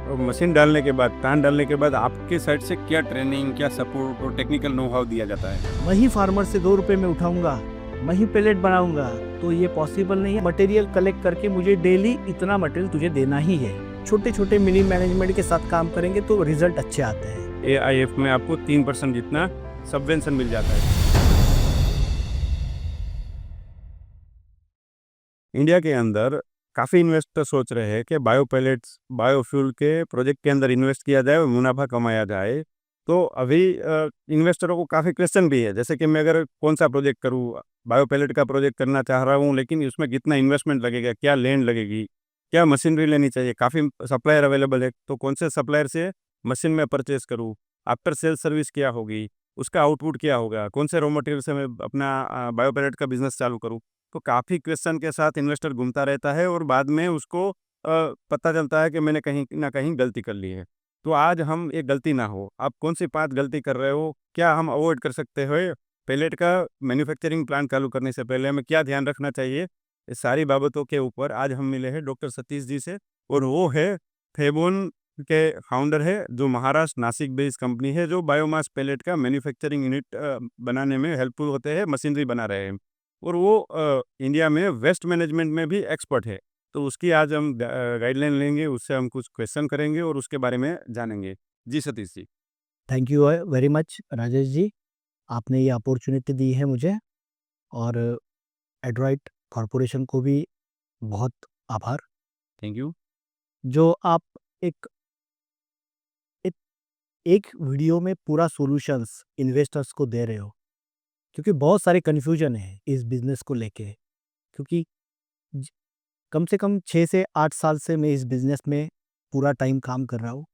Machine डालने के बाद, प्लांट डालने के बाद आपके साइड से क्या ट्रेनिंग, क्या सपोर्ट और टेक्निकल नो हाउ दिया जाता है? मैं ही फार्मर से 2 रुपए में उठाऊंगा, मैं ही पेलेट बनाऊंगा, तो ये पॉसिबल नहीं है। मटेरियल कलेक्ट करके मुझे डेली इतना मटेरियल तुझे देना ही है। छोटे छोटे मिनी मैनेजमेंट के साथ काम करेंगे तो रिजल्ट अच्छे आते हैं। AIF में आपको 3% जितना सबवेंशन मिल जाता है। इंडिया के अंदर काफ़ी इन्वेस्टर सोच रहे हैं कि बायो पैलेट्स, बायोफ्यूल के प्रोजेक्ट के अंदर इन्वेस्ट किया जाए और मुनाफा कमाया जाए। तो अभी इन्वेस्टरों को काफ़ी क्वेश्चन भी है, जैसे कि मैं अगर कौन सा प्रोजेक्ट करूँ, बायो पैलेट का प्रोजेक्ट करना चाह रहा हूँ, लेकिन उसमें कितना इन्वेस्टमेंट लगेगा, क्या लैंड लगेगी, क्या मशीनरी लेनी चाहिए, काफ़ी सप्लायर अवेलेबल है, तो कौन से सप्लायर से मशीन में परचेज करूँ, आफ्टर सेल सर्विस क्या होगी, उसका आउटपुट क्या होगा, कौन से रॉ मटेरियल से मैं अपना बायो पैलेट का बिजनेस चालू करूँ। तो काफ़ी क्वेश्चन के साथ इन्वेस्टर घूमता रहता है और बाद में उसको पता चलता है कि मैंने कहीं न कहीं गलती कर ली है। तो आज हम ये गलती ना हो, आप कौन-सी 5 गलती कर रहे हो? क्या हम अवॉइड कर सकते हैं? पेलेट का मैन्युफैक्चरिंग प्लांट चालू करने से पहले हमें क्या ध्यान रखना चाहिए? ये सारी बाबतों के ऊपर आज हम मिले हैं डॉक्टर सतीश जी से, और वो है फेबोन के फाउंडर है, जो महाराष्ट्र नासिक बेस्ड कंपनी है, जो बायोमास पेलेट का मैन्युफैक्चरिंग यूनिट बनाने में हेल्पफुल होते हैं, मशीनरी बना रहे हैं। और वो इंडिया में वेस्ट मैनेजमेंट में भी एक्सपर्ट है। तो उसकी आज हम गाइडलाइन लेंगे, उससे हम कुछ क्वेश्चन करेंगे और उसके बारे में जानेंगे। जी Satish ji. Thank you very much Rajesh ji, आपने ये अपॉर्चुनिटी दी है मुझे। और एड्रॉइट कॉरपोरेशन को भी बहुत आभार, थैंक यू। जो आप एक एक, एक वीडियो में पूरा सॉल्यूशंस इन्वेस्टर्स को दे रहे हो, क्योंकि बहुत सारे कन्फ्यूजन है इस बिजनेस को लेके। क्योंकि ज- कम से कम 6 से 8 साल से मैं इस बिजनेस में पूरा टाइम काम कर रहा हूँ।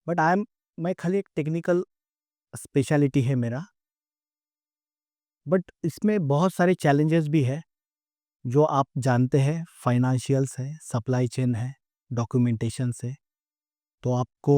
बट मैं खाली एक टेक्निकल स्पेशलिटी है मेरा। बट इसमें बहुत सारे चैलेंजेस भी है, जो आप जानते हैं। फाइनेंशियल्स है, सप्लाई चेन है, डॉक्यूमेंटेशन है। तो आपको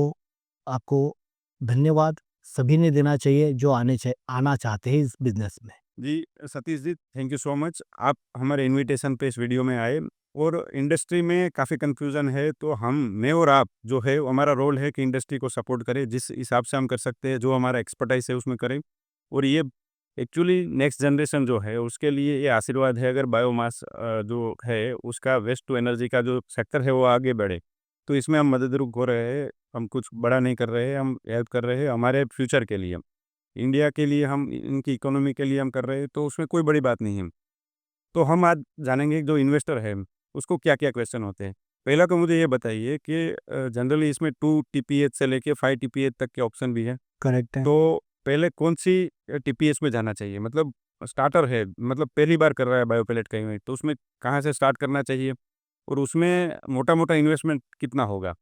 आपको धन्यवाद सभी ने देना चाहिए जो आना चाहते हैं इस बिजनेस में। जी Satish ji, thank you so much. आप हमारे इनविटेशन पे इस वीडियो में आए, और इंडस्ट्री में काफ़ी कन्फ्यूज़न है, तो मैं और आप जो है, वो हमारा रोल है कि इंडस्ट्री को सपोर्ट करें, जिस हिसाब से हम कर सकते हैं, जो हमारा एक्सपर्टाइज़ है उसमें करें। और ये एक्चुअली नेक्स्ट जनरेशन जो है उसके लिए ये आशीर्वाद है, अगर बायोमास जो है उसका वेस्ट टू एनर्जी का जो सेक्टर है वो आगे बढ़े। तो इसमें हम मददरूप हो रहे हैं, हम कुछ बड़ा नहीं कर रहे हैं, हम हेल्प कर रहे हैं हमारे फ्यूचर के लिए। इंडिया के लिए हम, इनकी इकोनॉमी के लिए हम कर रहे हैं, तो उसमें कोई बड़ी बात नहीं है। तो हम आज जानेंगे कि जो इन्वेस्टर है, उसको क्या-क्या क्वेश्चन होते हैं। पहला तो मुझे ये बताइए कि जनरली इसमें 2 टीपीएच से लेके 5 टीपीएच तक के ऑप्शन भी हैं। करेक्ट है। तो पहले कौन-सी टीपीएच में जाना चाहिए? मतलब स्टार्टर है, मतलब पहली बार कर रहा है बायोपैलेट का यूनिट, तो उसमें कहाँ से स्टार्ट करना चाहिए? और उसमें मोटा-मोटा इन्वेस्टमेंट कितना होगा?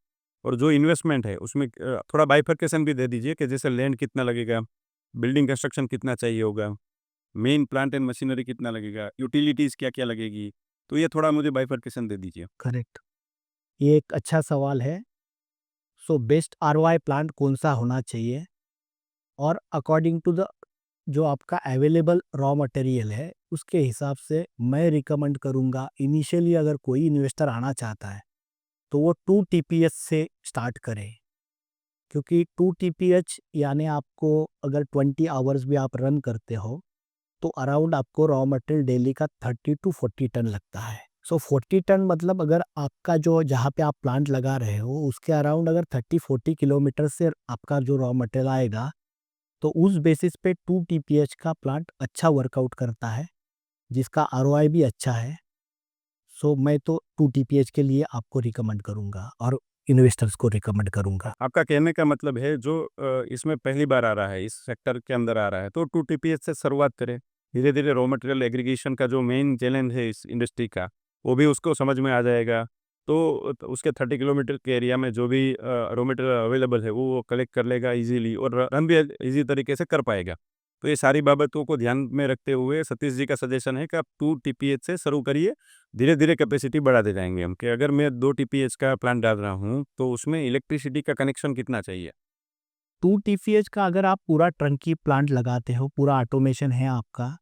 और जो इन्वेस्टमेंट है उसमें थोड़ा बाइफरकेशन भी दे दीजिए कि जैसे लैंड कितना लगेगा, बिल्डिंग कंस्ट्रक्शन कितना चाहिए होगा, मेन प्लांट एंड मशीनरी कितना लगेगा, यूटिलिटीज़ क्या-क्या लगेगी? तो ये थोड़ा मुझे बाइफरकेशन दे दीजिए। करेक्ट, ये एक अच्छा सवाल है। सो बेस्ट आरओआई प्लांट कौन सा होना चाहिए, और अकॉर्डिंग टू द जो आपका अवेलेबल रॉ मटेरियल है उसके हिसाब से मैं रिकमेंड करूँगा। इनिशियली अगर कोई इन्वेस्टर आना चाहता है तो वो 2 TPS से स्टार्ट करे। क्योंकि 2 TPH यानी आपको अगर 20 आवर्स भी आप रन करते हो तो अराउंड आपको रॉ मटेरियल डेली का 30 to 40 टन लगता है। सो 40 टन मतलब अगर आपका जो जहाँ पे आप प्लांट लगा रहे हो उसके अराउंड अगर 30-40 किलोमीटर से आपका जो रॉ मटेरियल आएगा, तो उस बेसिस पे 2 TPH का प्लांट अच्छा वर्कआउट करता है, जिसका आरओआई भी अच्छा है। सो मैं तो 2 TPH के लिए आपको रिकमेंड करूँगा और इन्वेस्टर्स को रिकमेंड करूँगा। आपका कहने का मतलब है, जो इसमें पहली बार आ रहा है, इस सेक्टर के अंदर आ रहा है, तो 2 टीपीएच से शुरुआत करें। धीरे-धीरे रॉ मटेरियल एग्रीगेशन का जो मेन चैलेंज है इस इंडस्ट्री का, वो भी उसको समझ में आ जाएगा। तो उसके 30 किलोमीटर के एरिया में जो भी रॉ मटेरियल अवेलेबल है, वो कलेक्ट कर लेगा ईज़िली, और रन भी ईज़ी तरीके से कर पाएगा। तो ये सारी बाबतों को ध्यान में रखते हुए सतीश जी का सजेशन है कि आप 2 टीपीएच से शुरू करिए, धीरे-धीरे कैपेसिटी बढ़ाते जाएँगे हम, कि अगर मैं 2 टीपीएच का प्लांट डाल रहा हूँ, तो उसमें इलेक्ट्रिसिटी का कनेक्शन कितना चाहिए? 2 TPH का अगर आप पूरा टंकी प्लांट लगाते हो, पूरा ऑटोमेशन है आपका,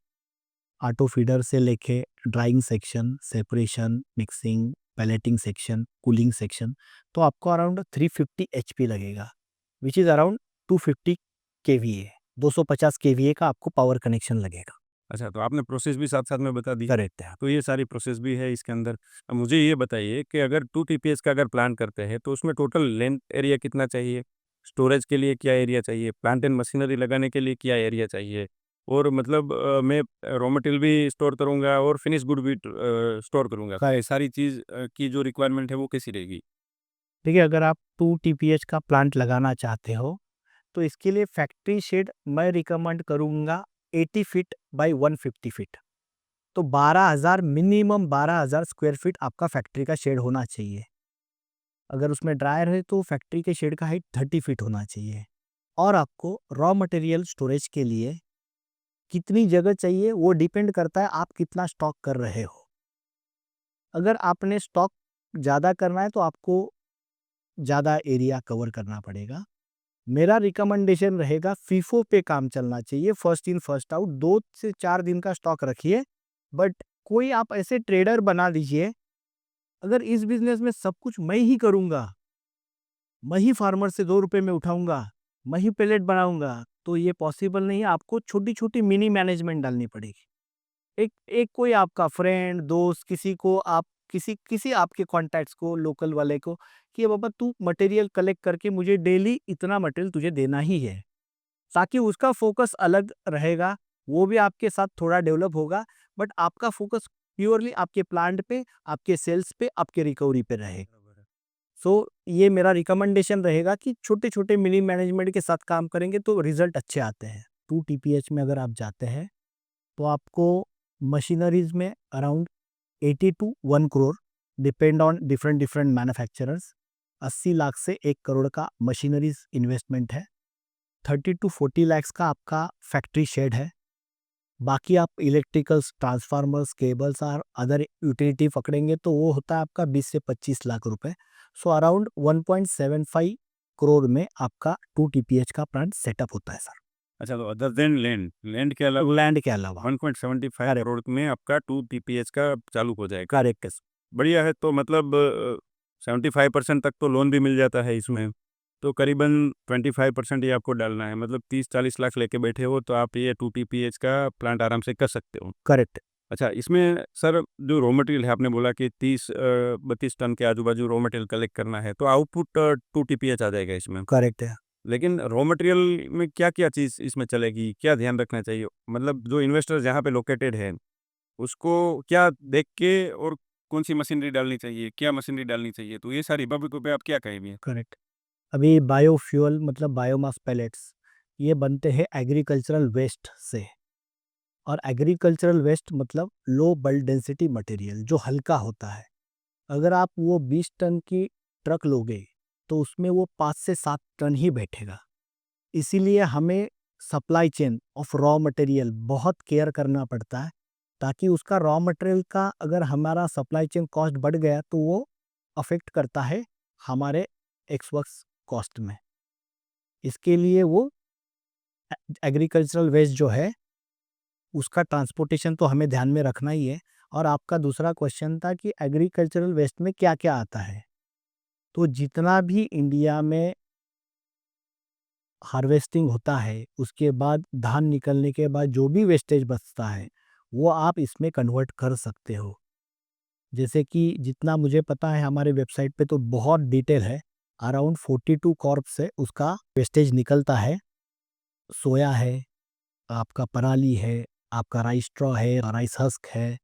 ऑटो फीडर से लेके drying section, separation, mixing, pelleting section, cooling section, तो आपको अराउंड 350 एचपी लगेगा, which is around 250 KVA, 250 KVA का आपको पावर कनेक्शन लगेगा। अच्छा, तो आपने प्रोसेस भी साथ-साथ में बता दी। करेक्ट है। तो ये सारी प्रोसेस भी है इसके अंदर। अब मुझे ये बताइए कि अगर 2 टीपीएस का अगर प्लान करते हैं, तो उसमें टोटल लैंड एरिया कितना चाहिए? स्टोरेज के लिए क्या एरिया चाहिए? प्लांट एंड मशीनरी लगाने के लिए क्या एरिया चाहिए? और मतलब मैं रॉ मटेरियल भी स्टोर करूँगा और फिनिश गुड भी स्टोर करूँगा। तो ये सारी चीज़ की जो रिक्वायरमेंट है, वो कैसी रहेगी? देखिए, अगर आप 2 टीपीएच का प्लांट लगाना चाहते हो, तो इसके लिए फैक्ट्री शेड मैं रिकमेंड करूँगा 80 फीट बाय 150 फीट। तो 12,000 मिनिमम 12,000 स्क्वायर फीट आपका फैक्ट्री का शेड होना चाहिए। अगर उसमें ड्रायर है तो फैक्ट्री के शेड का हाइट 30 फीट होना चाहिए। और आपको रॉ मटेरियल स्टोरेज के लिए कितनी जगह चाहिए वो डिपेंड करता है आप कितना स्टॉक कर रहे हो। अगर आपने स्टॉक ज़्यादा करना है तो आपको ज़्यादा एरिया कवर करना पड़ेगा। मेरा रिकमेंडेशन रहेगा फीफो पे काम चलना चाहिए, फर्स्ट इन फर्स्ट आउट, 2 से 4 दिन का स्टॉक रखिए। बट कोई आप ऐसे ट्रेडर बना दीजिए, अगर इस बिज़नेस में सब कुछ मैं ही करूँगा, मैं ही फार्मर से 2 रुपए में उठाऊँगा, मैं ही पैलेट बनाऊँगा, तो ये पॉसिबल नहीं है। आपको छोटी-छोटी मिनी मैनेजमेंट डालनी पड़ेगी। एक एक कोई आपका फ्रेंड, दोस्त, किसी को आप किसी किसी आपके कॉन्टैक्ट्स को, लोकल वाले को, कि बाबा तू मटेरियल कलेक्ट करके मुझे डेली इतना मटेरियल तुझे देना ही है। ताकि उसका फ़ोकस अलग रहेगा, वो भी आपके साथ थोड़ा डेवलप होगा, बट आपका फ़ोकस प्योरली आपके प्लांट पे, आपके सेल्स पे, आपके रिकवरी पे रहे। सो ये मेरा रिकमेंडेशन रहेगा कि छोटे-छोटे मिनी मैनेजमेंट के साथ काम करेंगे तो रिज़ल्ट अच्छे आते हैं। 2 टीपीएच में अगर आप जाते हैं, तो आपको मशीनरीज़ में around 80 two 1 crore, depend on different different manufacturers, 80 lakh से 1 करोड़ का मशीनरीज़ इन्वेस्टमेंट है। 30 टू 40 लैक्स का आपका फैक्ट्री शेड है। बाकी आप इलेक्ट्रिकल्स, ट्रांसफार्मर्स, केबल्स और अदर यूटिलिटी पकड़ेंगे तो वो होता है आपका 20 से 25 लाख रुपए। सो अराउंड 1.75 करोड़ में आपका 2 टीपीएच का प्लांट सेटअप होता है सर। अच्छा, तो अदर देन लैंड के अलावा लैंड के अलावा 1.75 करेक्ट, करोड़ में आपका 2 टीपीएच का चालू हो जाएगा। करेक्ट है सर। बढ़िया है, तो मतलब 75% तक तो लोन भी मिल जाता है इसमें। तो करीबन 25% ये आपको डालना है, मतलब 30-40 लाख लेके बैठे हो, तो आप ये 2 टीपीएच का प्लांट आराम से कर सकते हो। करेक्ट, अच्छा, इसमें सर जो रॉ मटेरियल है, आपने बोला कि 32 टन के आजू-बाजू रॉ मटेरियल कलेक्ट करना है, तो आउटपुट 2 टीपीएच आ जाएगा इसमें। करेक्ट है। लेकिन रॉ मटेरियल में क्या-क्या चीज़ इसमें चलेगी? क्या ध्यान रखना चाहिए? मतलब जो इन्वेस्टर जहाँ पे लोकेटेड है, उसको क्या देख के और कौन-सी मशीनरी डालनी चाहिए? क्या मशीनरी डालनी चाहिए? तो ये सारी बाबतों पे आप क्या कहेंगे? करेक्ट। अभी बायोफ्यूल मतलब बायोमास पैलेट्स, ये बनते हैं एग्रीकल्चरल वेस्ट से। और एग्रीकल्चरल वेस्ट मतलब लो बल्क डेंसिटी मटेरियल जो हल्का होता है। अगर आप वो 20 टन की ट्रक लोगे तो उसमें वो 5 से 7 टन ही बैठेगा। इसीलिए हमें supply chain of raw material बहुत केयर करना पड़ता है, ताकि उसका रॉ मटेरियल का अगर हमारा सप्लाई चेन कॉस्ट बढ़ गया तो वो अफेक्ट करता है हमारे एक्सवर्क्स कॉस्ट में। इसके लिए वो एग्रीकल्चरल वेस्ट जो है उसका ट्रांसपोर्टेशन तो हमें ध्यान में रखना ही है। और आपका दूसरा क्वेश्चन था कि एग्रीकल्चरल वेस्ट में क्या-क्या आता है? तो जितना भी इंडिया में हार्वेस्टिंग होता है, उसके बाद धान निकलने के बाद जो भी वेस्टेज बचता है, वो आप इसमें कन्वर्ट कर सकते हो। जैसे कि जितना मुझे पता है हमारे वेबसाइट पे तो बहुत डिटेल है, अराउंड 42 कॉर्प से उसका वेस्टेज निकलता है। सोया है, आपका पराली है, आपका राइस स्ट्रॉ है, राइस हस्क है,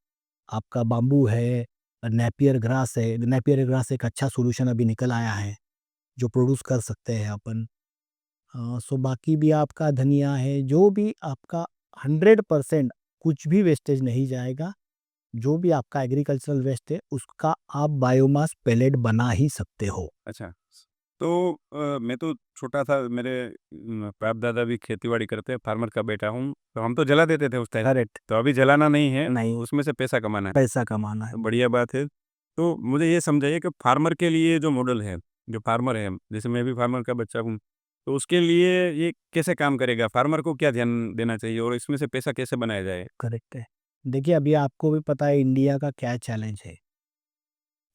आपका बाम्बू है, नेपियर ग्रास है। नेपियर ग्रास एक अच्छा सॉल्यूशन अभी निकल आया है, जो प्रोड्यूस कर सकते हैं अपन। सो बाकी भी आपका धनिया है, जो भी आपका 100% कुछ भी वेस्टेज नहीं जाएगा। जो भी आपका एग्रीकल्चरल वेस्ट है, उसका आप बायोमास पैलेट बना ही सकते हो। अच्छा, तो मैं तो छोटा था, मेरे बाप-दादा भी खेती-बाड़ी करते हैं, फार्मर का बेटा हूँ, तो हम तो जला देते थे उस टाइम। करेक्ट, तो अभी जलाना नहीं है, नहीं, उसमें से पैसा कमाना है। पैसा कमाना है। तो बढ़िया बात है। तो मुझे ये समझाइए कि फार्मर के लिए जो मॉडल है, जो फार्मर है, जैसे मैं भी फार्मर का बच्चा हूँ, तो उसके लिए ये कैसे काम करेगा? फार्मर को क्या ध्यान देना चाहिए और इसमें से पैसा कैसे बनाया जाए? करेक्ट है। देखिए, अभी आपको भी पता है इंडिया का क्या चैलेंज है।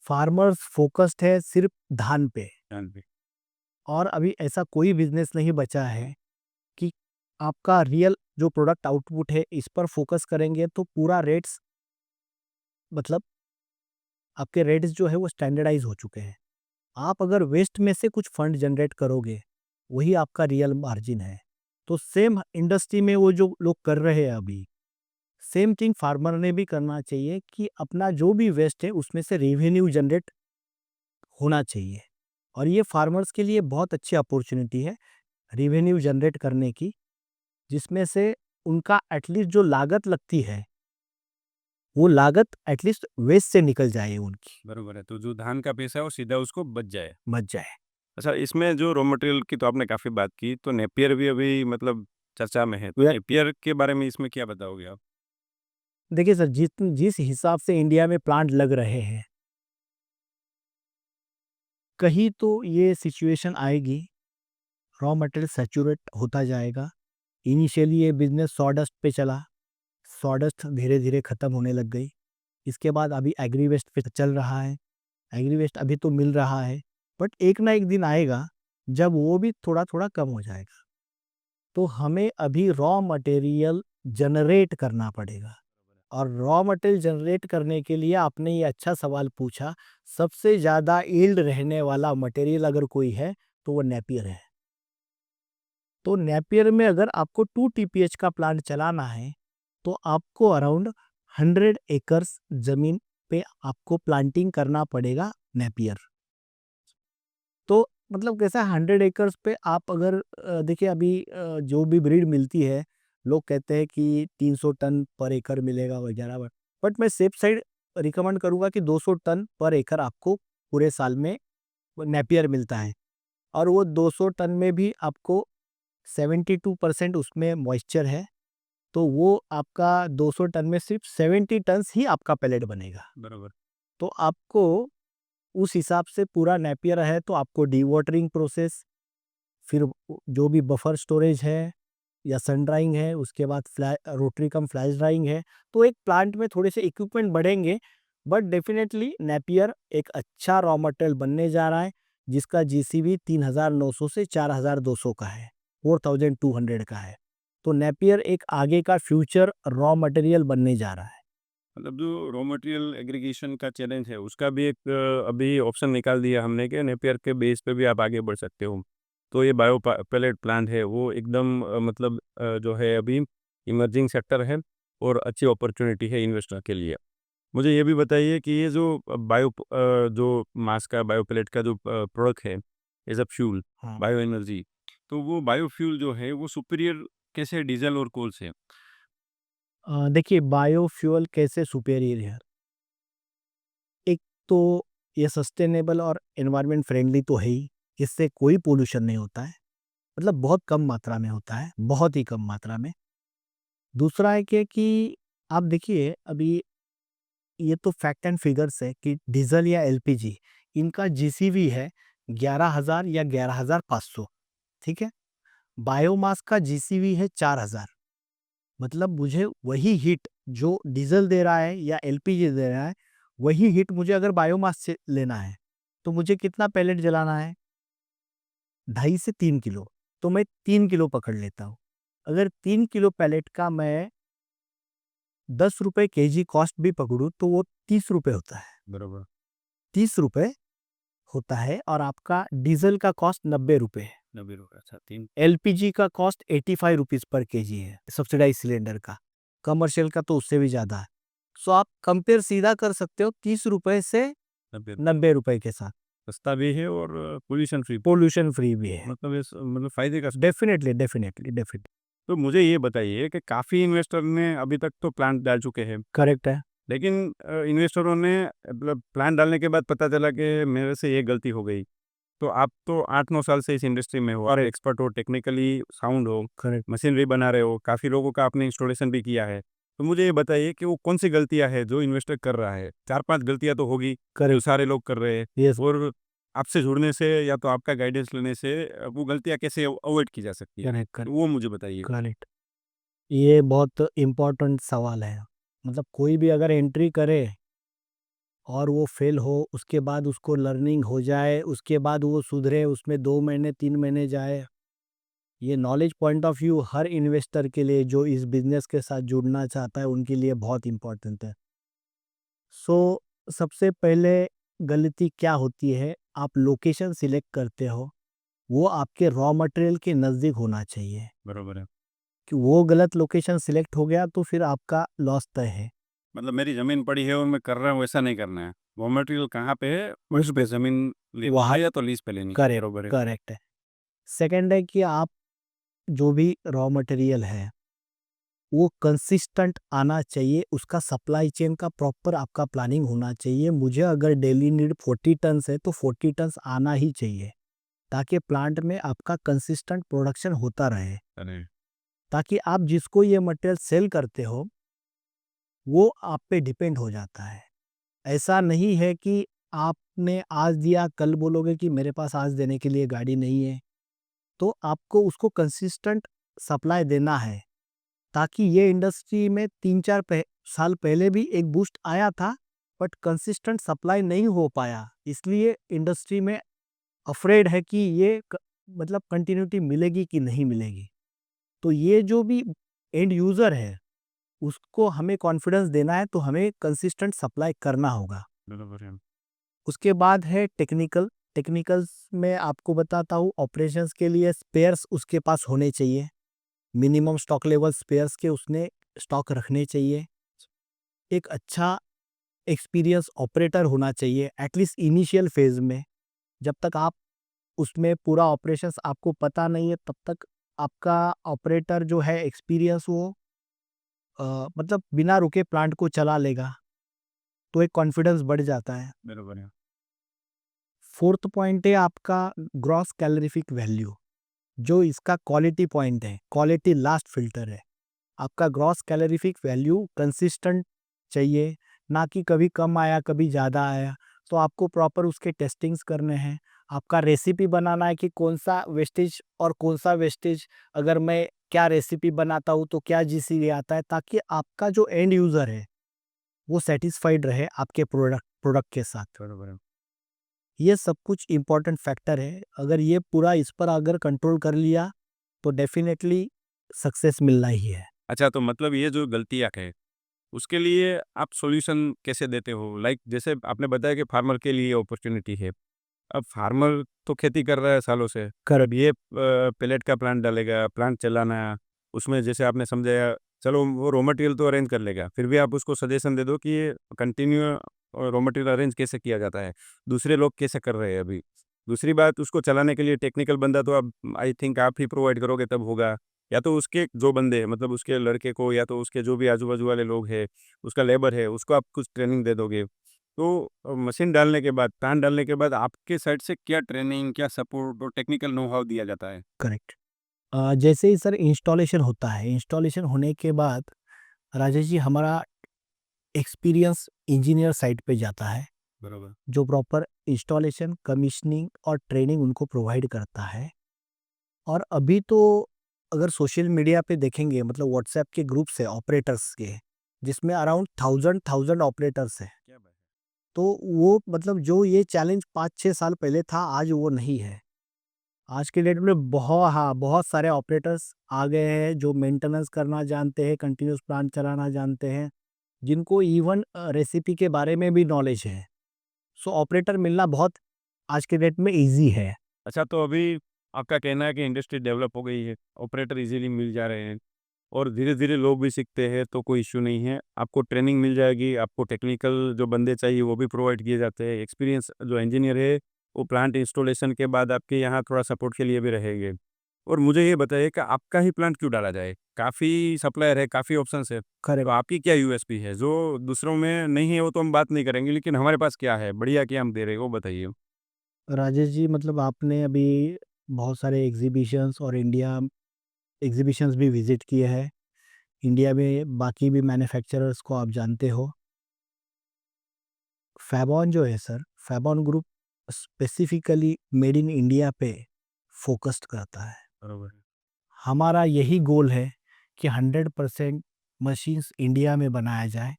फार्मर्स फोकस्ड है सिर्फ धान पे, ध्यान पे। और अभी ऐसा कोई बिजनेस नहीं बचा है कि आपका रियल जो प्रोडक्ट आउटपुट है इस पर फोकस करेंगे तो पूरा रेट्स, मतलब आपके रेट्स जो है वो स्टैंडर्डाइज हो चुके हैं। आप अगर वेस्ट में से कुछ फंड जनरेट करोगे, वही आपका रियल मार्जिन है। तो सेम इंडस्ट्री में वो जो लोग कर रहे हैं अभी, सेम थिंग फार्मर ने भी करना चाहिए कि अपना जो भी वेस्ट है उसमें से रेवेन्यू जनरेट होना चाहिए। और ये फार्मर्स के लिए बहुत अच्छी अपॉर्चुनिटी है रेवेन्यू जनरेट करने की, जिसमें से उनका एटलीस्ट जो लागत लगती है, वो लागत एटलीस्ट वेस्ट से निकल जाए, उनकी बरोबर है, तो जो धान का पैसा है वो सीधा उसको बच जाए। बच जाए। अच्छा, इसमें जो रॉ मटेरियल की तो आपने काफ़ी बात की, तो नेपियर भी अभी मतलब चर्चा में है। तो नेपियर के बारे में इसमें क्या बताओगे आप? देखिए सर, जिस हिसाब से इंडिया में प्लांट लग रहे हैं, कहीं तो ये सिचुएशन आएगी, रॉ मटेरियल सैचुरेट होता जाएगा। इनिशियली ये बिजनेस सॉडस्ट पे चला, सॉडस्ट धीरे धीरे खत्म होने लग गई। इसके बाद अभी एग्री वेस्ट पे चल रहा है, एग्री वेस्ट अभी तो मिल रहा है, बट एक ना एक दिन आएगा जब वो भी थोड़ा थोड़ा कम हो जाएगा। तो हमें अभी रॉ मटेरियल जनरेट करना पड़ेगा, और रॉ मटेरियल जनरेट करने के लिए आपने ये अच्छा सवाल पूछा। सबसे ज़्यादा यील्ड रहने वाला मटेरियल अगर कोई है तो वो नेपियर है। तो नेपियर में अगर आपको 2 टीपीएच का प्लांट चलाना है तो आपको अराउंड 100 एकर्स ज़मीन पे आपको प्लांटिंग करना पड़ेगा नेपियर। तो मतलब कैसा 100 एकर्स पे आप अगर देखिए अभी जो भी ब्रीड मिलती है, लोग कहते हैं कि 300 टन पर एकड़ मिलेगा वगैरह, बट मैं सेफ साइड रिकमेंड करूंगा कि 200 टन पर एकड़ आपको पूरे साल में नेपियर मिलता है। और वो 200 टन में भी आपको 72% उसमें मॉइस्चर है, तो वो आपका 200 टन में सिर्फ 70 टन ही आपका पैलेट बनेगा। बरोबर। तो आपको उस हिसाब से पूरा नेपियर है तो आपको डीवाटरिंग प्रोसेस, फिर जो भी बफर स्टोरेज है या सन ड्राइंग है, उसके बाद रोटरी कम फ्लैश ड्राइंग है, तो एक प्लांट में थोड़े से इक्विपमेंट बढ़ेंगे। बट डेफिनेटली नेपियर एक अच्छा रॉ मटेरियल बनने जा रहा है, जिसका जीसीबी 3900 से 4200 का है, 4200 का है। तो नेपियर एक आगे का फ्यूचर रॉ मटेरियल बनने जा रहा है। मतलब जो रॉ मटेरियल एग्रीगेशन का चैलेंज है, उसका भी एक अभी ऑप्शन निकाल दिया हमने कि नेपियर के बेस पे भी आप आगे बढ़ सकते हो। तो ये बायो पैलेट प्लांट है, वो एकदम मतलब जो है अभी इमर्जिंग सेक्टर है और अच्छी अपॉर्चुनिटी है इन्वेस्टर के लिए। मुझे ये भी बताइए कि ये जो जो मास का बायो पैलेट का जो प्रोडक्ट है एज अ फ्यूल, हाँ। बायो एनर्जी, तो वो बायो फ्यूल जो है वो सुपीरियर कैसे डीजल और कोल से? देखिए बायोफ्यूल कैसे सुपेरियर है, एक तो ये सस्टेनेबल और एनवायरनमेंट फ्रेंडली तो है ही, इससे कोई पोल्यूशन नहीं होता है, मतलब बहुत कम मात्रा में होता है, बहुत ही कम मात्रा में। दूसरा है कि आप देखिए अभी ये तो फैक्ट एंड फिगर्स है कि डीजल या एलपीजी, इनका जीसीवी है 11,000 या 11,500, ठीक है। बायोमास का जीसीवी है 4,000। मतलब मुझे वही हीट जो डीजल दे रहा है या एलपीजी दे रहा है, वही हीट मुझे अगर बायोमास से लेना है, तो मुझे कितना पैलेट जलाना है? 2.5 से 3 किलो। तो मैं 3 किलो पकड़ लेता हूँ। अगर 3 किलो पैलेट का मैं 10 रुपए केजी कॉस्ट भी पकड़ूँ तो वो 30 रुपए होता है। बरोबर। 30 रुपए होता है, और आपका डीजल का कॉस्ट 90 रुपए है। 90 रुपये, अच्छा, 3। एलपीजी का कॉस्ट 85 रुपीज़ पर केजी है, सब्सिडाइज़ सिलेंडर का। कमर्शियल का तो उससे भी ज़्यादा है। सो आप कंपेयर सीधा कर सकते हो 30 रुपए से 90 90 रुपए के साथ। सस्ता भी है और पोल्यूशन फ्री, पोल्यूशन फ्री भी है। मतलब मतलब फ़ायदे का। Definitely, definitely, definitely. तो मुझे ये बताइए कि काफ़ी इन्वेस्टर ने अभी तक तो प्लांट डाल चुके हैं, करेक्ट है। लेकिन इन्वेस्टरों ने मतलब प्लांट डालने के बाद पता चला कि मेरे से ये गलती हो गई। तो आप तो 8-9 साल से इस इंडस्ट्री में हो और करेक्ट, एक्सपर्ट हो, टेक्निकली साउंड हो, करेक्ट, मशीनरी बना रहे हो, काफ़ी लोगों का आपने इंस्टॉलेशन भी किया है। तो मुझे ये बताइए कि वो कौन-सी गलतियाँ हैं जो इन्वेस्टर कर रहा है? 4-5 गलतियाँ तो होगी, जो करेक्ट। सारे लोग कर रहे हैं, यस, और आपसे जुड़ने से या तो आपका गाइडेंस लेने से वो गलतियाँ कैसे अवॉइड की जा सकती है? करेक्ट, तो करेक्ट, वो मुझे बताइए। करेक्ट। ये बहुत इम्पोर्टेंट सवाल है। मतलब कोई भी अगर एंट्री करे और वो फेल हो, उसके बाद उसको लर्निंग हो जाए, उसके बाद वो सुधरे, उसमें 2 महीने 3 महीने जाए। ये knowledge point of view her investor के लिए जो इस बिज़नेस के साथ जुड़ना चाहता है उनके लिए बहुत इम्पोर्टेंट है। सो सबसे पहले गलती क्या होती है, आप लोकेशन सिलेक्ट करते हो, वो आपके रॉ मटेरियल के नज़दीक होना चाहिए। बरोबर है। कि वो गलत लोकेशन सिलेक्ट हो गया तो फिर आपका लॉस तय है। मतलब मेरी ज़मीन पड़ी है और मैं कर रहा हूँ, वैसा नहीं करना है। रॉ मटेरियल कहाँ पे है, उस पे ज़मीन लेनी वहाँ है या तो लीज़ पे लेनी है। करेक्ट, बरोबर है। करेक्ट है। सेकंड है कि आप जो भी रॉ मटेरियल है, वो कंसिस्टेंट आना चाहिए, उसका सप्लाई चेन का प्रॉपर आपका प्लानिंग होना चाहिए। मुझे अगर डेली नीड 40 टन्स है, तो 40 टन्स आना ही चाहिए, ताकि प्लांट में आपका कंसिस्टेंट प्रोडक्शन होता रहे। अरे! ताकि आप जिसको ये मटेरियल सेल करते हो, वो आप पे डिपेंड हो जाता है। ऐसा नहीं है कि आपने आज दिया, कल बोलोगे कि मेरे पास आज देने के लिए गाड़ी नहीं है। तो आपको उसको कंसिस्टेंट सप्लाई देना है, ताकि ये इंडस्ट्री में 3-4 साल पहले भी एक बूस्ट आया था, बट कंसिस्टेंट सप्लाई नहीं हो पाया। इसलिए इंडस्ट्री में अफ्रेड है कि ये मतलब कंटिन्यूटी मिलेगी कि नहीं मिलेगी। तो ये जो भी एंड यूज़र है, उसको हमें कॉन्फिडेंस देना है, तो हमें कंसिस्टेंट सप्लाई करना होगा। बरोबर है। उसके बाद है टेक्निकल। टेक्निकल्स में आपको बताता हूँ, ऑपरेशंस के लिए स्पेयर्स उसके पास होने चाहिए। मिनिमम स्टॉक लेवल स्पेयर्स के उसने स्टॉक रखने चाहिए। एक अच्छा एक्सपीरियंस ऑपरेटर होना चाहिए एटलीस्ट इनिशियल फेज में। जब तक आप उसमें पूरा ऑपरेशंस आपको पता नहीं है, तब तक आपका ऑपरेटर जो है एक्सपीरियंस वो मतलब बिना रुके प्लांट को चला लेगा, तो एक कॉन्फिडेंस बढ़ जाता है। बरोबर है। फोर्थ पॉइंट है आपका ग्रॉस कैलोरीफिक वैल्यू, जो इसका क्वालिटी पॉइंट है, क्वालिटी लास्ट फिल्टर है। आपका ग्रॉस कैलोरीफिक वैल्यू कंसिस्टेंट चाहिए, ना कि कभी कम आया कभी ज़्यादा आया। तो आपको प्रॉपर उसके टेस्टिंग्स करने हैं। आपका रेसिपी बनाना है कि कौन सा वेस्टेज और कौन सा वेस्टेज, अगर मैं क्या रेसिपी बनाता हूँ तो क्या जीसीडी आता है, ताकि आपका जो एंड यूज़र है वो सेटिस्फाइड रहे आपके प्रोडक्ट प्रोडक्ट के साथ। बरोबर है। ये सब कुछ इम्पोर्टेंट फैक्टर है। अगर ये पूरा इस पर अगर कंट्रोल कर लिया, तो डेफिनेटली सक्सेस मिलना ही है। अच्छा, तो मतलब ये जो गलतियाँ है, उसके लिए आप सॉल्यूशन कैसे देते हो? लाइक जैसे आपने बताया कि फार्मर के लिए अपॉर्च्युनिटी है। अब फार्मर तो खेती कर रहा है सालों से। करेक्ट। अब ये पेलेट का प्लांट डालेगा, प्लांट चलाना, उसमें जैसे आपने समझाया, चलो वो रॉ मटेरियल तो अरेंज कर लेगा। फिर भी आप उसको सजेशन दे दो कि ये कंटिन्यू रॉ मटेरियल अरेंज कैसे किया जाता है, दूसरे लोग कैसे कर रहे हैं अभी। दूसरी बात, उसको चलाने के लिए टेक्निकल बंदा तो आप आई थिंक आप ही प्रोवाइड करोगे तब होगा। या तो उसके जो बंदे हैं, मतलब उसके लड़के को, या तो उसके जो भी आजू-बाजू वाले लोग हैं, उसका लेबर है, उसको आप कुछ ट्रेनिंग दे दोगे। तो मशीन डालने के बाद, प्लांट डालने के बाद आपके साइड से क्या ट्रेनिंग, क्या सपोर्ट और टेक्निकल नो हाउ दिया जाता है? करेक्ट। जैसे ही सर इंस्टॉलेशन होता है, इंस्टॉलेशन होने के बाद राजेश जी हमारा एक्सपीरियंस इंजीनियर साइट पे जाता है, बरोबर। जो प्रॉपर इंस्टॉलेशन, कमीशनिंग और ट्रेनिंग उनको प्रोवाइड करता है। और अभी तो अगर सोशल मीडिया पे देखेंगे, मतलब व्हाट्सएप के ग्रुप्स है ऑपरेटर्स के, जिसमें अराउंड थाउजेंड ऑपरेटर्स हैं। क्या बात तो वो मतलब जो ये चैलेंज 5-6 साल पहले था, आज वो नहीं है। आज के डेट में बहुत सारे ऑपरेटर्स आ गए हैं जो मेंटेनेंस करना जानते हैं, कंटिन्यूअस प्लांट चलाना जानते हैं, जिनको इवन रेसिपी के बारे में भी नॉलेज है। सो ऑपरेटर मिलना बहुत आज के डेट में ईज़ी है। अच्छा, तो अभी आपका कहना है कि इंडस्ट्री डेवलप हो गई है, ऑपरेटर इज़िली मिल जा रहे हैं और धीरे-धीरे लोग भी सीखते हैं, तो कोई इश्यू नहीं है। आपको ट्रेनिंग मिल जाएगी, आपको टेक्निकल जो बंदे चाहिए वो भी प्रोवाइड किए जाते हैं। एक्सपीरियंस जो इंजीनियर है, वो प्लांट इंस्टॉलेशन के बाद आपके यहाँ थोड़ा सपोर्ट के लिए भी रहेंगे। और मुझे ये बताइए कि आपका ही प्लांट क्यों डाला जाए? काफ़ी सप्लायर है, काफ़ी ऑप्शंस है, तो करेक्ट। आपकी क्या यूएसपी है, जो दूसरों में नहीं है, वो तो हम बात नहीं करेंगे, लेकिन हमारे पास क्या है, बढ़िया क्या हम दे रहे हैं, वो बताइए? राजेश जी, मतलब आपने अभी बहुत सारे एग्जीबिशंस और इंडिया एग्जीबिशंस भी विजिट किए हैं। इंडिया में बाकी भी मैन्युफैक्चरर्स को आप जानते हो। फैबॉन जो है सर, फैबॉन group specifically made in India पे फोकस्ड करता है। बरोबर। हमारा यही गोल है कि 100% मशीन्स इंडिया में बनाया जाए,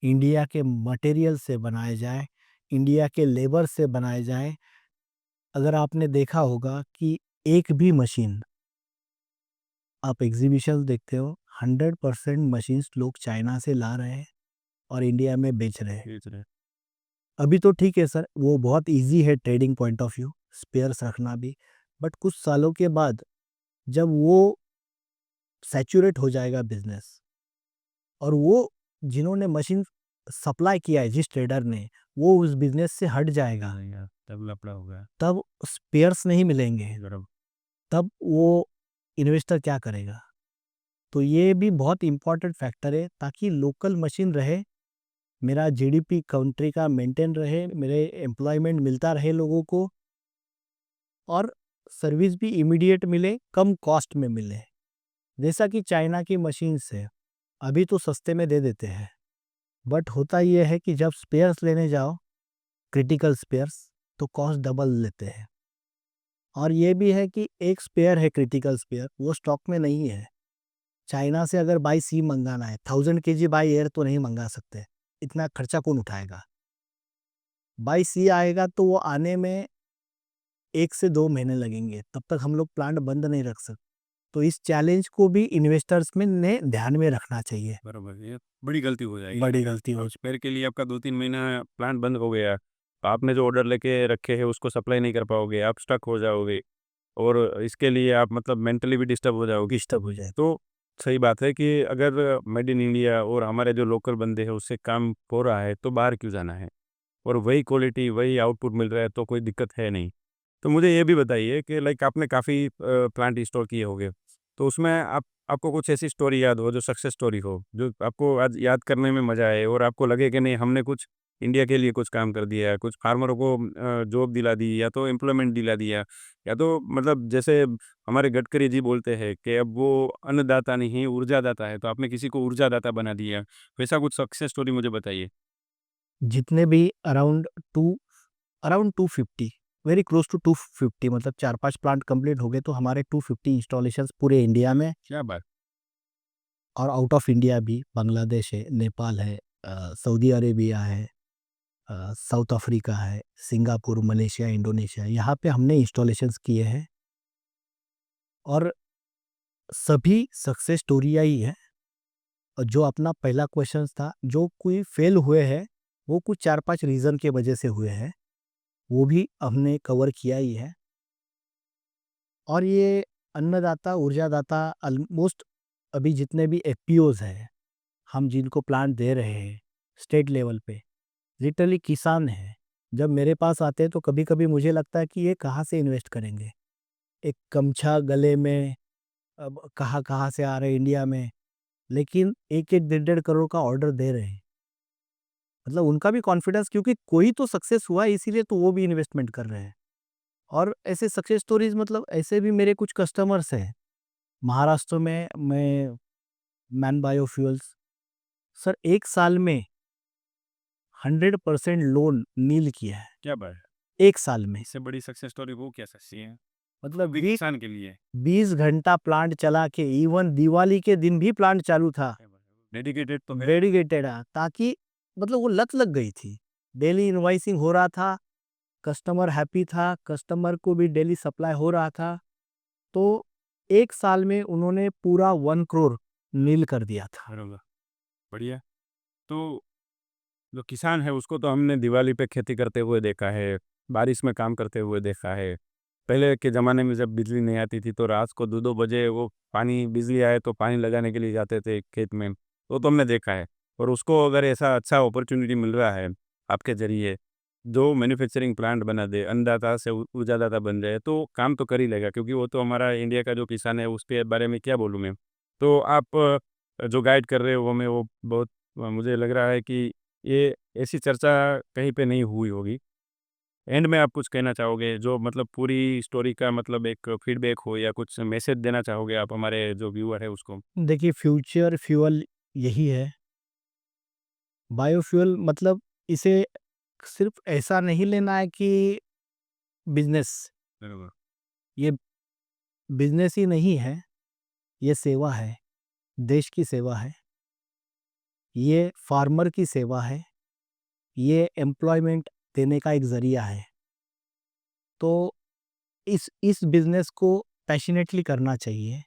इंडिया के मटेरियल से बनाए जाए, इंडिया के लेबर से बनाए जाए। अगर आपने देखा होगा कि एक भी मशीन, आप एग्जीबिशन देखते हो, 100% मशीन्स लोग चाइना से ला रहे हैं और इंडिया में बेच रहे हैं। बेच रहे हैं। अभी तो ठीक है सर, वो बहुत इजी है trading point of view, spares रखना भी। बट कुछ सालों के बाद जब वो सैचुरेट हो जाएगा बिजनेस, और वो जिन्होंने मशीन सप्लाई किया है, जिस ट्रेडर ने, वो उस बिजनेस से हट जाएगा, तब लफड़ा होगा। तब स्पेयर्स नहीं मिलेंगे, बराबर। तब वो इन्वेस्टर क्या करेगा? तो ये भी बहुत इंपॉर्टेंट फैक्टर है, ताकि लोकल मशीन रहे, मेरा जीडीपी कंट्री का मेंटेन रहे, मेरे एम्प्लॉयमेंट मिलता रहे लोगों को, और सर्विस भी इमीडिएट मिले, कम कॉस्ट में मिले। जैसा कि चाइना की मशीन्स है, अभी तो सस्ते में दे देते हैं, बट होता ये है कि जब स्पेयर्स लेने जाओ, क्रिटिकल स्पेयर्स, तो कॉस्ट डबल लेते हैं। और ये भी है कि एक स्पेयर है क्रिटिकल स्पेयर, वो स्टॉक में नहीं है। चाइना से अगर बाई सी मंगाना है, 1000 kg बाई एयर तो नहीं मंगा सकते, इतना खर्चा कौन उठाएगा? बाई सी आएगा तो वो आने में 1 से 2 महीने लगेंगे, तब तक हम लोग प्लांट बंद नहीं रख सकते। तो इस चैलेंज को भी इन्वेस्टर्स में ने ध्यान में रखना चाहिए। बराबर, ये बड़ी गलती हो जाएगी। बड़ी गलती हो अब स्पेयर के लिए आपका 2-3 महीना प्लांट बंद हो गया, तो आपने जो ऑर्डर लेके रखे हैं उसको सप्लाई नहीं कर पाओगे, आप स्टक हो जाओगे और इसके लिए आप मतलब मेंटली भी डिस्टर्ब हो जाओगे। डिस्टर्ब हो जाए। तो सही बात है कि अगर मेड इन इंडिया और हमारे जो लोकल बंदे हैं उससे काम हो रहा है तो बाहर क्यों जाना है? और वही क्वालिटी, वही आउटपुट मिल रहा है तो कोई दिक्कत है नहीं। तो मुझे ये भी बताइए कि लाइक आपने काफ़ी प्लांट इंस्टॉल किए होंगे, तो उसमें आपको कुछ ऐसी स्टोरी याद हो जो सक्सेस स्टोरी हो, जो आपको आज याद करने में मज़ा आए और आपको लगे कि नहीं हमने कुछ इंडिया के लिए कुछ काम कर दिया है, कुछ फार्मरों को जॉब दिला दी या तो एम्प्लॉयमेंट दिला दिया या तो मतलब जैसे हमारे गडकरी जी बोलते हैं कि अब वो अन्नदाता नहीं ऊर्जादाता है, तो आपने किसी को ऊर्जादाता बना दिया। वैसा कुछ सक्सेस स्टोरी मुझे बताइए। जितने भी अराउंड 250, वेरी क्लोज टू 250, मतलब 4-5 प्लांट कंप्लीट हो गए, तो हमारे 250 इंस्टॉलेशंस पूरे इंडिया में, क्या बात! और आउट ऑफ इंडिया भी, बांग्लादेश है, नेपाल है, सऊदी अरेबिया है, साउथ अफ्रीका है, सिंगापुर, मलेशिया, इंडोनेशिया, यहाँ पे हमने इंस्टॉलेशंस किए हैं। और सभी सक्सेस स्टोरी ही है। और जो अपना पहला क्वेश्चन था, जो कोई फेल हुए हैं, वो कुछ 4-5 रीज़न के वजह से हुए हैं, वो भी हमने कवर किया ही है। और ये अन्नदाता, ऊर्जादाता, ऑलमोस्ट अभी जितने भी एफपीओज हैं, हम जिनको प्लांट दे रहे हैं स्टेट लेवल पे, लिटरली किसान हैं। जब मेरे पास आते हैं तो कभी-कभी मुझे लगता है कि ये कहाँ से इन्वेस्ट करेंगे? एक गमछा गले में, अब कहाँ-कहाँ से आ रहे हैं इंडिया में, लेकिन 1-1 डेढ़-डेढ़ करोड़ का ऑर्डर दे रहे हैं। मतलब उनका भी कॉन्फिडेंस, क्योंकि कोई तो सक्सेस हुआ है, इसीलिए तो वो भी इन्वेस्टमेंट कर रहे हैं। और ऐसे सक्सेस स्टोरीज, मतलब ऐसे भी मेरे कुछ कस्टमर्स हैं। महाराष्ट्र में मैं मैन बायोफ्यूल्स, सर 1 साल में 100% लोन नील किया है, क्या बात है! 1 साल में। इससे बड़ी सक्सेस स्टोरी वो क्या सकती है? मतलब भी किसान के लिए। 20 घंटा प्लांट चला के, इवन दिवाली के दिन भी प्लांट चालू था। डेडिकेटेड तो है। डेडिकेटेड है, ताकि मतलब वो लत लग गई थी। डेली इनवॉइसिंग हो रहा था, कस्टमर हैप्पी था, कस्टमर को भी डेली सप्लाई हो रहा था। तो 1 साल में उन्होंने पूरा 1 करोड़ नील कर दिया था। बरोबर, बढ़िया। तो जो किसान है उसको तो हमने दिवाली पे खेती करते हुए देखा है, बारिश में काम करते हुए देखा है। पहले के ज़माने में जब बिजली नहीं आती थी तो रात को 2-2 बजे वो पानी बिजली आए तो पानी लगाने के लिए जाते थे खेत में, तो हमने देखा है। और उसको अगर ऐसा अच्छा अपॉर्च्युनिटी मिल रहा है आपके ज़रिए, जो मैन्युफैक्चरिंग प्लांट बना दे, अन्नदाता से ऊर्जादाता बन जाए, तो काम तो कर ही लेगा क्योंकि वो तो हमारा इंडिया का जो किसान है उसके बारे में क्या बोलूँ मैं। तो आप जो गाइड कर रहे हो वो मैं वो बहुत मुझे लग रहा है कि ये ऐसी चर्चा कहीं पे नहीं हुई होगी। एंड में आप कुछ कहना चाहोगे जो मतलब पूरी स्टोरी का मतलब एक फीडबैक हो या कुछ मैसेज देना चाहोगे आप हमारे जो व्यूअर है उसको? देखिए, फ्यूचर फ्यूल यही है। बायोफ्यूल मतलब इसे सिर्फ ऐसा नहीं लेना है कि बिज़नेस, बरोबर। ये बिज़नेस ही नहीं है, ये सेवा है, देश की सेवा है। ये फार्मर की सेवा है, ये एम्प्लॉयमेंट देने का एक ज़रिया है। तो इस बिज़नेस को पैशनेटली करना चाहिए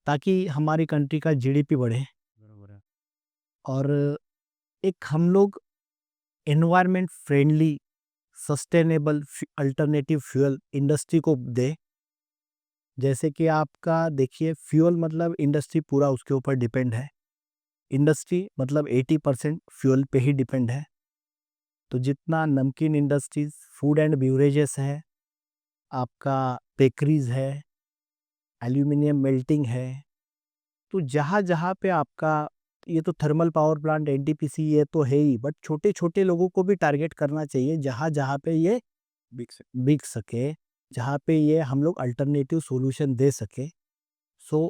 ताकि हमारी कंट्री का जीडीपी बढ़े बरोबर आहे. और एक हम लोग environment friendly sustainable alternative fuel industry को दे। जैसे कि आपका देखिए फ्यूल मतलब इंडस्ट्री पूरा उसके ऊपर डिपेंड है। इंडस्ट्री मतलब 80% फ्यूल पे ही डिपेंड है। तो जितना नमकीन इंडस्ट्रीज, फूड एंड ब्यूरेजेस है, आपका बेकरीज है, एल्यूमिनियम मेल्टिंग है, तो जहाँ जहाँ पे आपका ये तो थर्मल पावर प्लांट एनटीपीसी ये तो है ही, बट छोटे छोटे लोगों को भी टारगेट करना चाहिए जहाँ जहाँ पे ये बिग से बिक सके, जहाँ पे ये हम लोग अल्टरनेटिव सॉल्यूशन दे सके। सो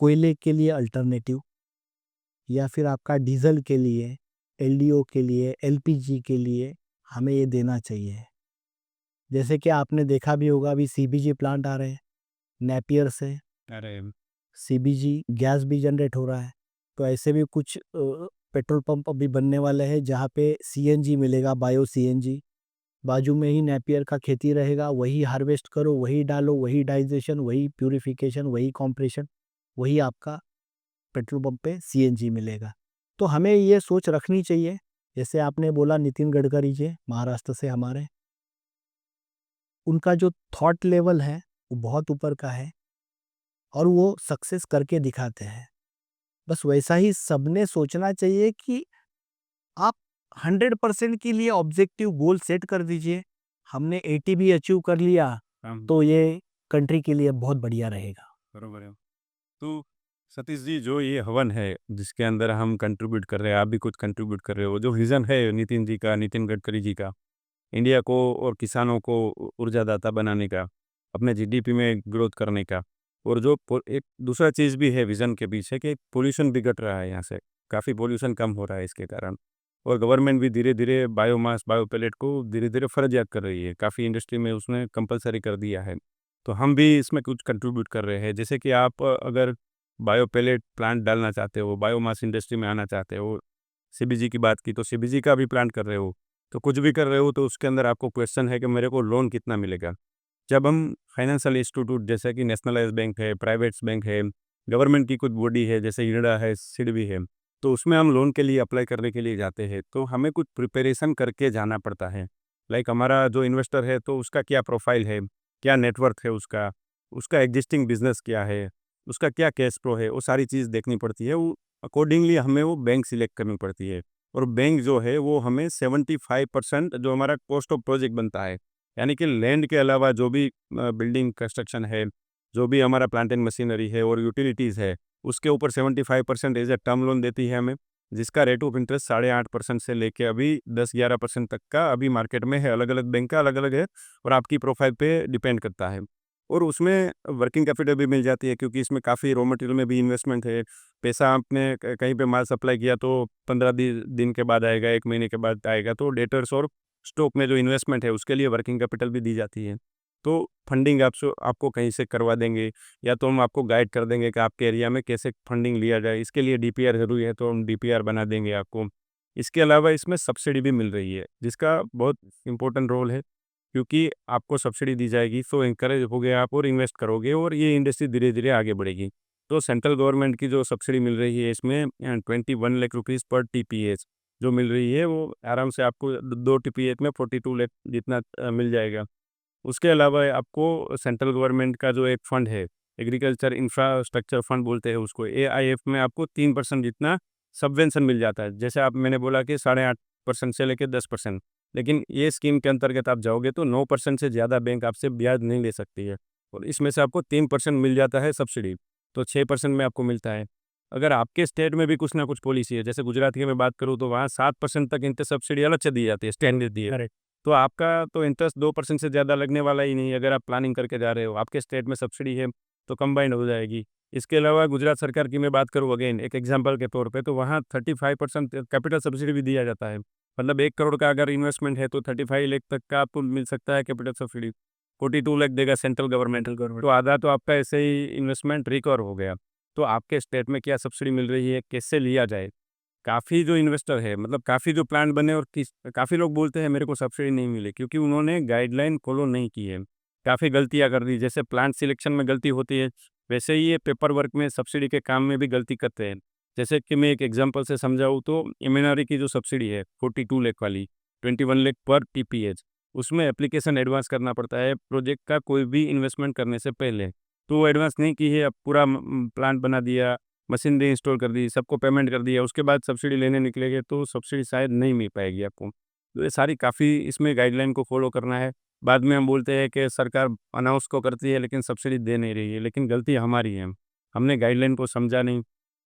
कोयले के लिए अल्टरनेटिव या फिर आपका डीजल के लिए, एलडीओ के लिए, एलपीजी के लिए हमें ये देना चाहिए। जैसे कि आपने देखा भी होगा अभी सीबीजी प्लांट आ रहे हैं, नेपियर से अरे सीबीजी गैस भी जनरेट हो रहा है। तो ऐसे भी कुछ पेट्रोल पंप अभी बनने वाले हैं जहाँ पे सीएनजी मिलेगा, बायो सीएनजी। बाजू में ही नेपियर का खेती रहेगा, वही हार्वेस्ट करो, वही डालो, वही डाइजेशन, वही प्यूरिफिकेशन, वही कॉम्प्रेशन, वही आपका पेट्रोल पंप पे सीएनजी मिलेगा। तो हमें ये सोच रखनी चाहिए। जैसे आपने बोला नितिन गडकरी जी महाराष्ट्र से हमारे, उनका जो थॉट लेवल है वो बहुत ऊपर का है और वो सक्सेस करके दिखाते हैं। बस वैसा ही सबने सोचना चाहिए कि आप 100% के लिए ऑब्जेक्टिव गोल सेट कर दीजिए। हमने 80 भी अचीव कर लिया काम तो ये कंट्री के लिए बहुत बढ़िया रहेगा। बरोबर आहे. तो सतीश जी, जो ये हवन है जिसके अंदर हम कंट्रीब्यूट कर रहे हैं, आप भी कुछ कंट्रीब्यूट कर रहे हो, जो विज़न है नितिन जी का, नितिन गडकरी जी का, इंडिया को और किसानों को ऊर्जादाता बनाने का, अपने जीडीपी में ग्रोथ करने का, और जो एक दूसरा चीज़ भी है विज़न के पीछे कि पोल्यूशन भी घट रहा है यहाँ से, काफ़ी पोल्यूशन कम हो रहा है इसके कारण, और गवर्नमेंट भी धीरे धीरे बायोमास बायो पैलेट को धीरे धीरे फर्जियात कर रही है, काफ़ी इंडस्ट्री में उसने कंपलसरी कर दिया है। तो हम भी इसमें कुछ कंट्रीब्यूट कर रहे हैं, जैसे कि आप अगर बायो पैलेट प्लांट डालना चाहते हो, बायोमास इंडस्ट्री में आना चाहते हो, सीबीजी की बात की तो सीबीजी का भी प्लांट कर रहे हो, तो कुछ भी कर रहे हो तो उसके अंदर आपको क्वेश्चन है कि मेरे को लोन कितना मिलेगा। जब हम फाइनेंशियल इंस्टीट्यूट जैसे कि नेशनलाइज्ड बैंक है, प्राइवेट्स बैंक है, गवर्नमेंट की कुछ बॉडी है जैसे इरडा है, सिडबी है, तो उसमें हम लोन के लिए अप्लाई करने के लिए जाते हैं, तो हमें कुछ प्रिपरेशन करके जाना पड़ता है। लाइक हमारा जो इन्वेस्टर है तो उसका क्या प्रोफाइल है, क्या नेटवर्थ है उसका, उसका एग्जिस्टिंग बिजनेस क्या है, उसका क्या कैश फ्लो है, वो सारी चीज़ देखनी पड़ती है। वो अकॉर्डिंगली हमें वो बैंक सिलेक्ट करनी पड़ती है, और बैंक जो है वो हमें 75% जो हमारा कॉस्ट ऑफ प्रोजेक्ट बनता है, यानी कि लैंड के अलावा जो भी बिल्डिंग कंस्ट्रक्शन है, जो भी हमारा प्लांट एंड मशीनरी है और यूटिलिटीज़ है, उसके ऊपर 75% एज ए टर्म लोन देती है हमें, जिसका रेट ऑफ इंटरेस्ट 8.5% से लेके अभी 10-11% तक का अभी मार्केट में है। अलग अलग बैंक का अलग अलग है और आपकी प्रोफाइल पे डिपेंड करता है। और उसमें वर्किंग कैपिटल भी मिल जाती है, क्योंकि इसमें काफ़ी रॉ मटेरियल में भी इन्वेस्टमेंट है। पैसा आपने कहीं पे माल सप्लाई किया तो 15 दिन के बाद आएगा, 1 महीने के बाद आएगा, तो डेटर्स और स्टॉक में जो इन्वेस्टमेंट है उसके लिए वर्किंग कैपिटल भी दी जाती है। तो फंडिंग आपको कहीं से करवा देंगे, या तो हम आपको गाइड कर देंगे कि आपके एरिया में कैसे फंडिंग लिया जाए। इसके लिए डीपीआर ज़रूरी है तो हम डीपीआर बना देंगे आपको। इसके अलावा इसमें सब्सिडी भी मिल रही है, जिसका बहुत इम्पोर्टेंट रोल है, क्योंकि आपको सब्सिडी दी जाएगी तो एनकरेज होगे आप और इन्वेस्ट करोगे और ये इंडस्ट्री धीरे-धीरे आगे बढ़ेगी। तो सेंट्रल गवर्नमेंट की जो सब्सिडी मिल रही है इसमें 21 लाख रुपीज़ पर टीपीएच जो मिल रही है, वो आराम से आपको 2 टीपीएच में 42 लाख जितना मिल जाएगा। उसके अलावा आपको सेंट्रल गवर्नमेंट का जो एक फंड है, एग्रीकल्चर इंफ्रास्ट्रक्चर फंड बोलते हैं उसको, एआईएफ में आपको 3% जितना सबवेंशन मिल जाता है। जैसे आप मैंने बोला कि 8.5% से लेके 10%, लेकिन ये स्कीम के अंतर्गत आप जाओगे तो 9% से ज़्यादा बैंक आपसे ब्याज नहीं ले सकती है, और इसमें से आपको 3% मिल जाता है सब्सिडी, तो 6% में आपको मिलता है। अगर आपके स्टेट में भी कुछ ना कुछ पॉलिसी है, जैसे गुजरात की मैं बात करूँ तो वहाँ 7% तक इंटरेस्ट सब्सिडी अलग से दी जाती है, स्टैंडर्ड दी है। करेक्ट। तो आपका तो इंटरेस्ट 2% से ज़्यादा लगने वाला ही नहीं है, अगर आप प्लानिंग करके जा रहे हो। आपके स्टेट में सब्सिडी है तो कंबाइंड हो जाएगी। इसके अलावा गुजरात सरकार की मैं बात करूँ अगेन एक एग्जांपल के तौर पे, तो वहाँ 35% कैपिटल सब्सिडी भी दिया जाता है। मतलब 1 करोड़ का अगर इन्वेस्टमेंट है तो 35 लाख तक का आपको मिल सकता है कैपिटल सब्सिडी। 42 लाख देगा सेंट्रल गवर्नमेंट, तो आधा तो आपका ऐसे ही इन्वेस्टमेंट रिकवर हो गया। तो आपके स्टेट में क्या सब्सिडी मिल रही है, कैसे लिया जाए? काफ़ी जो इन्वेस्टर है मतलब काफ़ी जो प्लांट बने और काफ़ी लोग बोलते हैं मेरे को सब्सिडी नहीं मिली क्योंकि उन्होंने गाइडलाइन फॉलो नहीं की है। काफ़ी गलतियाँ कर दी, जैसे प्लांट सिलेक्शन में गलती होती है, वैसे ही ये पेपर वर्क में सब्सिडी के काम में भी गलती करते हैं। जैसे कि मैं एक एग्जांपल से समझाऊँ तो एमएनआरई की जो सब्सिडी है 42 लाख वाली, 21 लाख पर टीपीएच, उसमें एप्लीकेशन एडवांस करना पड़ता है प्रोजेक्ट का कोई भी इन्वेस्टमेंट करने से पहले। तो वो एडवांस नहीं की है, अब पूरा प्लांट बना दिया, मशीनरी इंस्टॉल कर दी, सबको पेमेंट कर दिया, उसके बाद सब्सिडी लेने निकलेंगे तो सब्सिडी शायद नहीं मिल पाएगी आपको। तो ये सारी काफ़ी इसमें गाइडलाइन को फ़ॉलो करना है। बाद में हम बोलते हैं कि सरकार अनाउंस तो करती है लेकिन सब्सिडी दे नहीं रही है, लेकिन गलती हमारी है। हमने गाइडलाइन को समझा नहीं,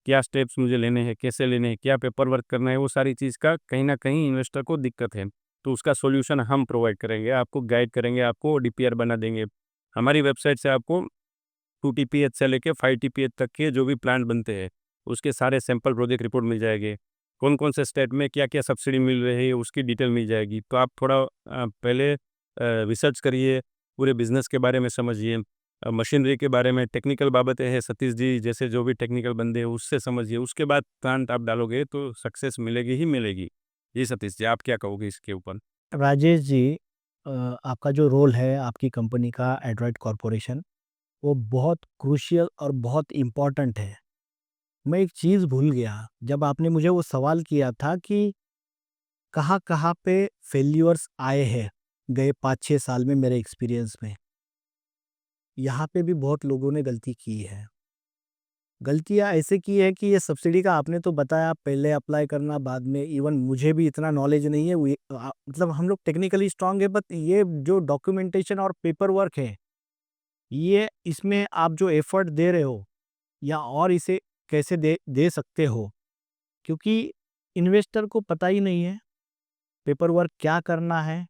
क्या स्टेप्स मुझे लेने हैं, कैसे लेने हैं, क्या पेपर वर्क करना है, वो सारी चीज़ का कहीं न कहीं इन्वेस्टर को दिक्कत है। तो उसका सॉल्यूशन हम प्रोवाइड करेंगे, आपको गाइड करेंगे, आपको डीपीआर बना देंगे। हमारी वेबसाइट से आपको 2 टीपीएच से लेके 5 टीपीएच तक के जो भी प्लांट बनते हैं, उसके सारे सैंपल प्रोजेक्ट रिपोर्ट मिल जाएँगे। कौन-कौन से स्टेट में क्या-क्या सब्सिडी मिल रही है, उसकी डिटेल मिल जाएगी। तो आप थोड़ा पहले रिसर्च करिए, पूरे बिज़नेस के बारे में समझिए, मशीनरी के बारे में टेक्निकल बाबतें हैं, सतीश जी जैसे जो भी टेक्निकल बंदे हैं, उससे समझिए। उसके बाद प्लांट आप डालोगे तो सक्सेस मिलेगी ही मिलेगी। जी सतीश जी, आप क्या कहोगे इसके ऊपर? राजेश जी, आपका जो रोल है आपकी कंपनी का एंड्रॉयड कॉरपोरेशन, वो बहुत क्रूशियल और बहुत इम्पोर्टेंट है। मैं एक चीज़ भूल गया, जब आपने मुझे वो सवाल किया था कि कहाँ-कहाँ पे फेल्योर्स आए हैं, गए 5-6 साल में मेरे एक्सपीरियंस में। यहाँ पे भी बहुत लोगों ने गलती की है। गलतियाँ ऐसे की है कि ये सब्सिडी का आपने तो बताया पहले अप्लाई करना, बाद में इवन मुझे भी इतना नॉलेज नहीं है। मतलब हम लोग टेक्निकली स्ट्रांग है, बट ये जो डॉक्यूमेंटेशन और पेपर वर्क है, ये इसमें आप जो एफर्ट दे रहे हो या और इसे कैसे दे दे सकते हो, क्योंकि इन्वेस्टर को पता ही नहीं है पेपर वर्क क्या करना है,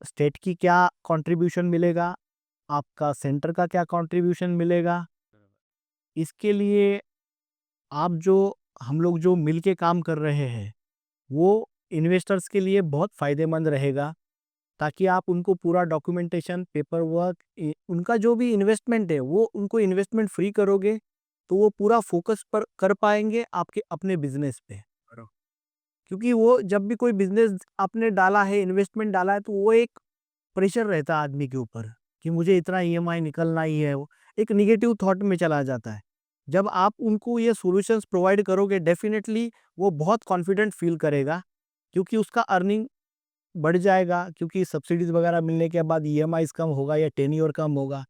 स्टेट की क्या कंट्रीब्यूशन मिलेगा, आपका सेंटर का क्या कंट्रीब्यूशन मिलेगा। इसके लिए आप जो हम लोग जो मिल के काम कर रहे हैं, वो इन्वेस्टर्स के लिए बहुत फ़ायदेमंद रहेगा, ताकि आप उनको पूरा डॉक्यूमेंटेशन, पेपर वर्क, उनका जो भी इन्वेस्टमेंट है, वो उनको इन्वेस्टमेंट फ्री करोगे, तो वो पूरा फोकस पर कर पाएंगे आपके अपने बिजनेस पे। क्योंकि वो जब भी कोई बिजनेस आपने डाला है, इन्वेस्टमेंट डाला है, तो वो एक प्रेशर रहता है आदमी के ऊपर कि मुझे इतना ईएमआई निकलना ही है, वो एक निगेटिव थॉट में चला जाता है। जब आप उनको ये सॉल्यूशंस प्रोवाइड करोगे, डेफिनेटली वो बहुत कॉन्फिडेंट फील करेगा, क्योंकि उसका अर्निंग बढ़ जाएगा, क्योंकि सब्सिडीज वगैरह मिलने के बाद ईएमआईज कम होगा या टेन्योर कम होगा।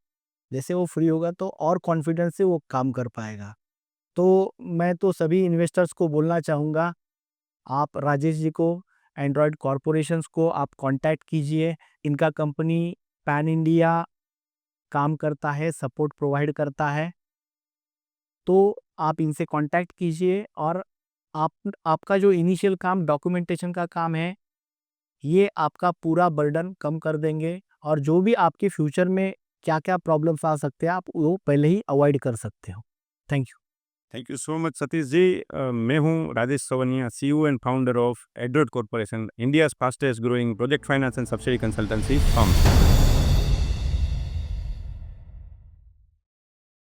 जैसे वो फ्री होगा तो और कॉन्फिडेंस से वो काम कर पाएगा। तो मैं तो सभी इन्वेस्टर्स को बोलना चाहूँगा, आप राजेश जी को, एंड्रॉयड कॉर्पोरेशंस को आप कांटेक्ट कीजिए। इनका कंपनी पैन इंडिया काम करता है, सपोर्ट प्रोवाइड करता है। तो आप इनसे कांटेक्ट कीजिए, और आपका जो इनिशियल काम डॉक्यूमेंटेशन का काम है, ये आपका पूरा बर्डन कम कर देंगे, और जो भी आपके फ्यूचर में क्या-क्या प्रॉब्लम्स आ सकते हैं, आप वो पहले ही अवॉइड कर सकते हो। Thank you. Thank you so much Satish ji. मैं हूँ Rajesh Savaniya, CEO and founder of एड्रोड corporation, India's fastest growing project finance and subsidy consultancy firm.